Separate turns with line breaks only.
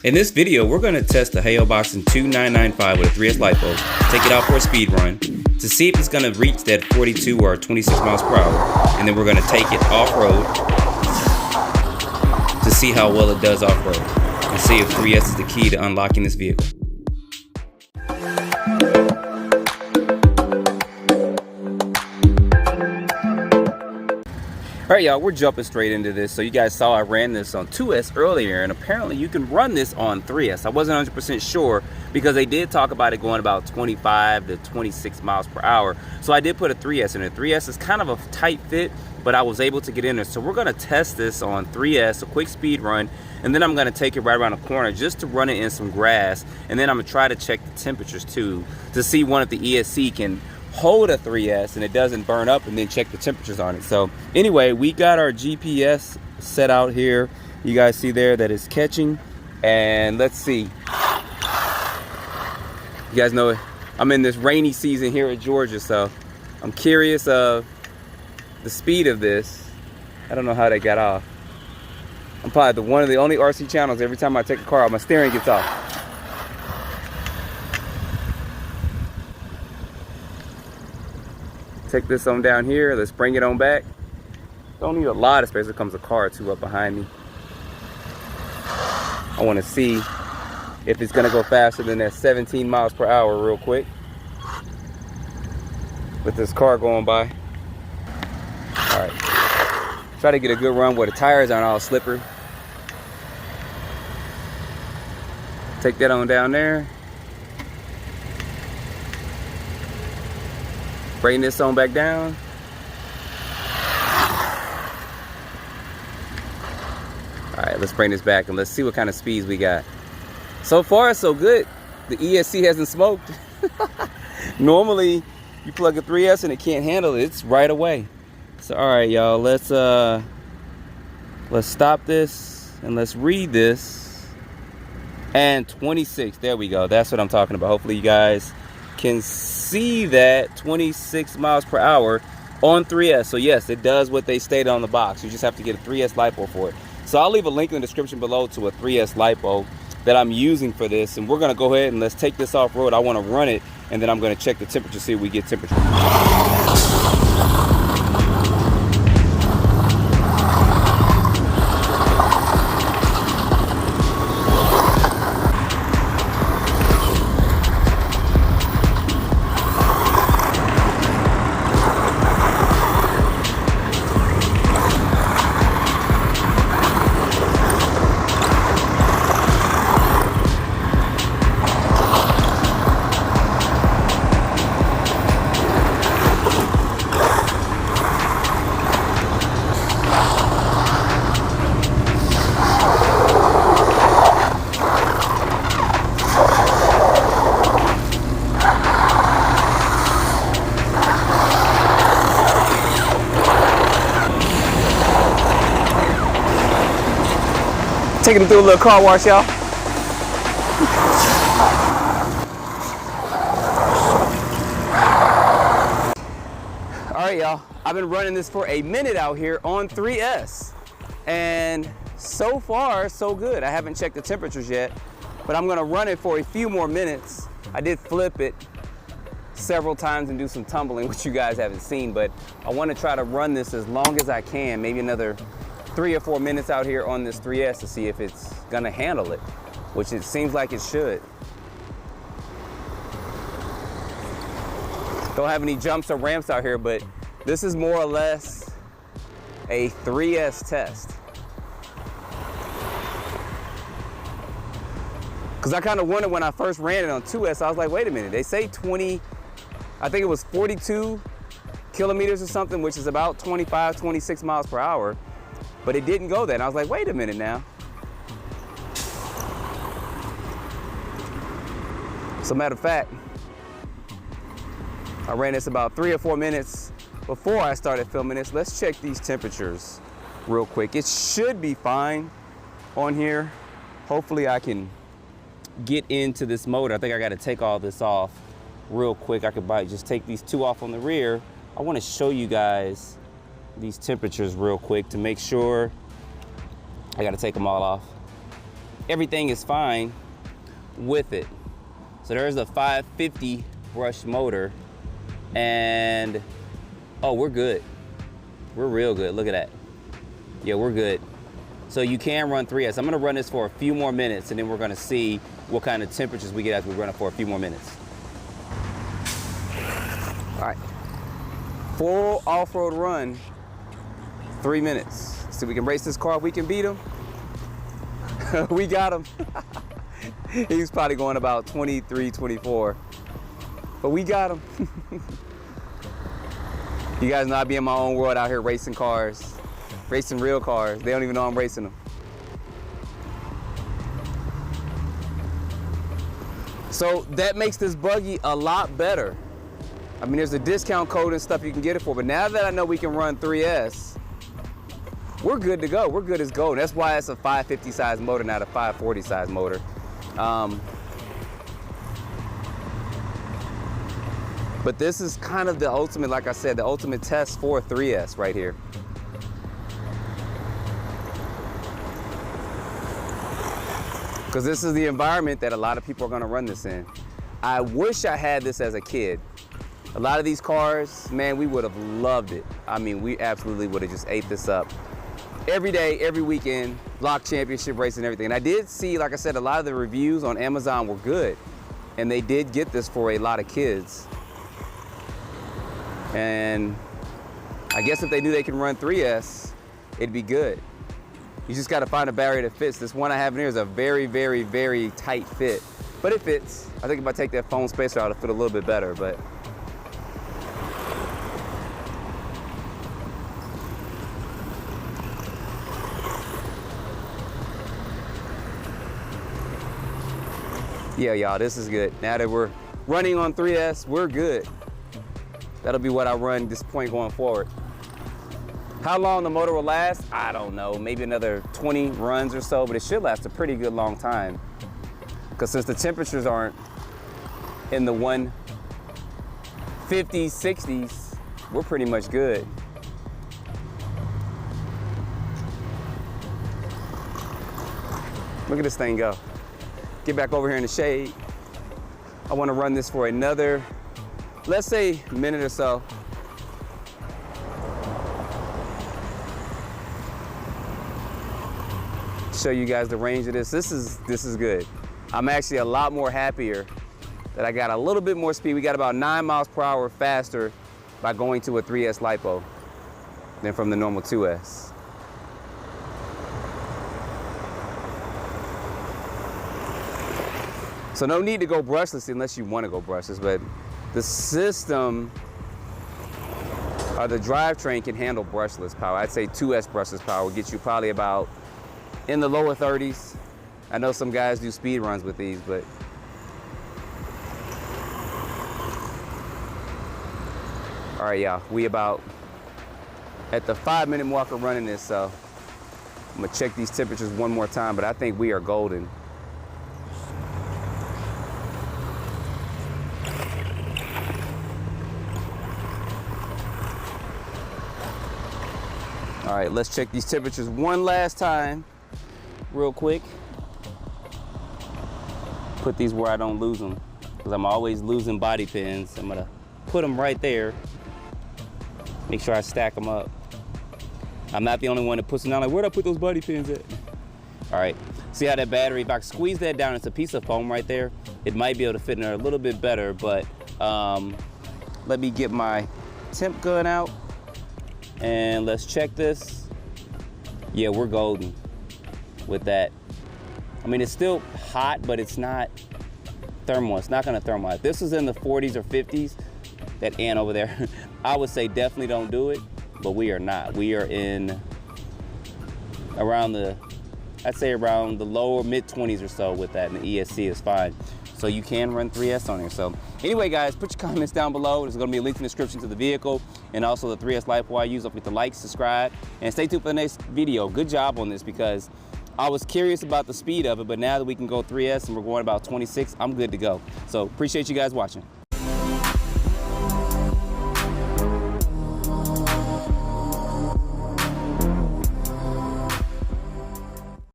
In this video, we're going to test the HAIBOXING 2995 with a 3S Lipo, take it out for a speed run, to see if it's going to reach that 42 or 26 miles per hour, and then we're going to take it off-road to see how well it does off-road, and see if 3S is the key to unlocking this vehicle. Alright y'all, we're jumping straight into this. So you guys saw I ran this on 2S earlier, and apparently you can run this on 3S. I wasn't 100% sure because they did talk about it going about 25 to 26 miles per hour. So I did put a 3S in it. 3S is kind of a tight fit, but I was able to get in there. So we're going to test this on 3S, a quick speed run, and then I'm going to take it right around the corner just to run it in some grass, and then I'm going to try to check the temperatures too to see one if the ESC can hold a 3S and it doesn't burn up, and then check the temperatures on it. So anyway, we got our GPS set out here. You guys see there that it's catching, and let's see. You guys know I'm in this rainy season here at Georgia, so I'm curious of the speed of this. I don't know how they got off. I'm probably one of the only RC channels every time I take a car out, my steering gets off. Take this on down here. Let's bring it on back. Don't need a lot of space. There comes a car or two up behind me. I want to see if it's going to go faster than that 17 miles per hour real quick with this car going by. All right. Try to get a good run where the tires aren't all slippery. Take that on down there. Bring this on back down. All right, let's bring this back and let's see what kind of speeds we got. So far, so good. The ESC hasn't smoked. Normally, you plug a 3S and it can't handle it. It's right away. So, all right, y'all, let's stop this and let's read this. And 26, there we go. That's what I'm talking about. Hopefully, you guys can see that 26 miles per hour on 3S. So yes, it does what they stated on the box. You just have to get a 3S Lipo for it. So I'll leave a link in the description below to a 3S Lipo that I'm using for this, and we're going to go ahead and let's take this off road. I want to run it, and then I'm going to check the temperature, see if we get temperature. Taking it through a little car wash, y'all. All right, y'all. I've been running this for a minute out here on 3S, and so far, so good. I haven't checked the temperatures yet, but I'm gonna run it for a few more minutes. I did flip it several times and do some tumbling, which you guys haven't seen, but I want to try to run this as long as I can, maybe another 3 or 4 minutes out here on this 3S to see if it's gonna handle it, which it seems like it should. Don't have any jumps or ramps out here, but this is more or less a 3S test. Because I kind of wondered when I first ran it on 2S, I was like, wait a minute, they say 20, I think it was 42 kilometers or something, which is about 25, 26 miles per hour. But it didn't go there, and I was like, wait a minute now. As a matter of fact, I ran this about 3 or 4 minutes before I started filming this. Let's check these temperatures real quick. It should be fine on here. Hopefully I can get into this motor. I think I gotta take all this off real quick. I could probably just take these two off on the rear. I wanna show you guys these temperatures real quick to make sure. I gotta take them all off. everything is fine with it. So there's a 550 brush motor, and oh, we're good. We're real good. Look at that. Yeah, we're good. So you can run 3S. I'm gonna run this for a few more minutes, and then we're gonna see what kind of temperatures we get as we run it for a few more minutes. All right, full off-road run, 3 minutes. So we can race this car, if we can beat him. We got him. He's probably going about 23, 24, but we got him. You guys know I be in my own world out here racing cars, racing real cars. They don't even know I'm racing them. So that makes this buggy a lot better. I mean, there's a discount code and stuff you can get it for, but now that I know we can run 3S, we're good to go. We're good as gold. That's why it's a 550 size motor, not a 540 size motor. But this is kind of the ultimate, like I said, the ultimate test for 3S right here. Because this is the environment that a lot of people are gonna run this in. I wish I had this as a kid. A lot of these cars, man, we would have loved it. I mean, we absolutely would have just ate this up. Every day, every weekend, block championship racing and everything. And I did see, like I said, a lot of the reviews on Amazon were good. And they did get this for a lot of kids. And I guess if they knew they can run 3S, it'd be good. You just gotta find a battery that fits. This one I have in here is a very, very, very tight fit. But it fits. I think if I take that foam spacer out, it'll fit a little bit better, but. Yeah, y'all, this is good. Now that we're running on 3S, we're good. That'll be what I run this point going forward. How long the motor will last, I don't know. Maybe another 20 runs or so, but it should last a pretty good long time. Because since the temperatures aren't in the 150s, 60s, we're pretty much good. Look at this thing go. Get back over here in the shade. I want to run this for another, let's say, minute or so. Show you guys the range of this. This is good. I'm actually a lot more happier that I got a little bit more speed. We got about 9 miles per hour faster by going to a 3S Lipo than from the normal 2S. So no need to go brushless unless you want to go brushless, but the system or the drivetrain can handle brushless power. I'd say 2S brushless power will get you probably about in the lower 30s. I know some guys do speed runs with these, but all right, y'all, we about at the 5-minute mark of running this, so I'm gonna check these temperatures one more time, but I think we are golden. All right, let's check these temperatures one last time, real quick. Put these where I don't lose them, because I'm always losing body pins. I'm gonna put them right there. Make sure I stack them up. I'm not the only one that puts them down. Like, where'd I put those body pins at? All right, see how that battery, if I squeeze that down, it's a piece of foam right there. It might be able to fit in there a little bit better, but let me get my temp gun out. And let's check this. Yeah, we're golden with that. I mean, it's still hot, but it's not thermal. It's not gonna thermal. If this is in the 40s or 50s, that ant over there, I would say definitely don't do it, but we are not. We are in around the, I'd say around the lower mid 20s or so with that, and the ESC is fine. So you can run 3S on here. So anyway, guys, put your comments down below. There's gonna be a link in the description to the vehicle and also the 3S Lipo I use. Don't forget to like, subscribe, and stay tuned for the next video. Good job on this, because I was curious about the speed of it, but now that we can go 3S and we're going about 26, I'm good to go. So appreciate you guys watching.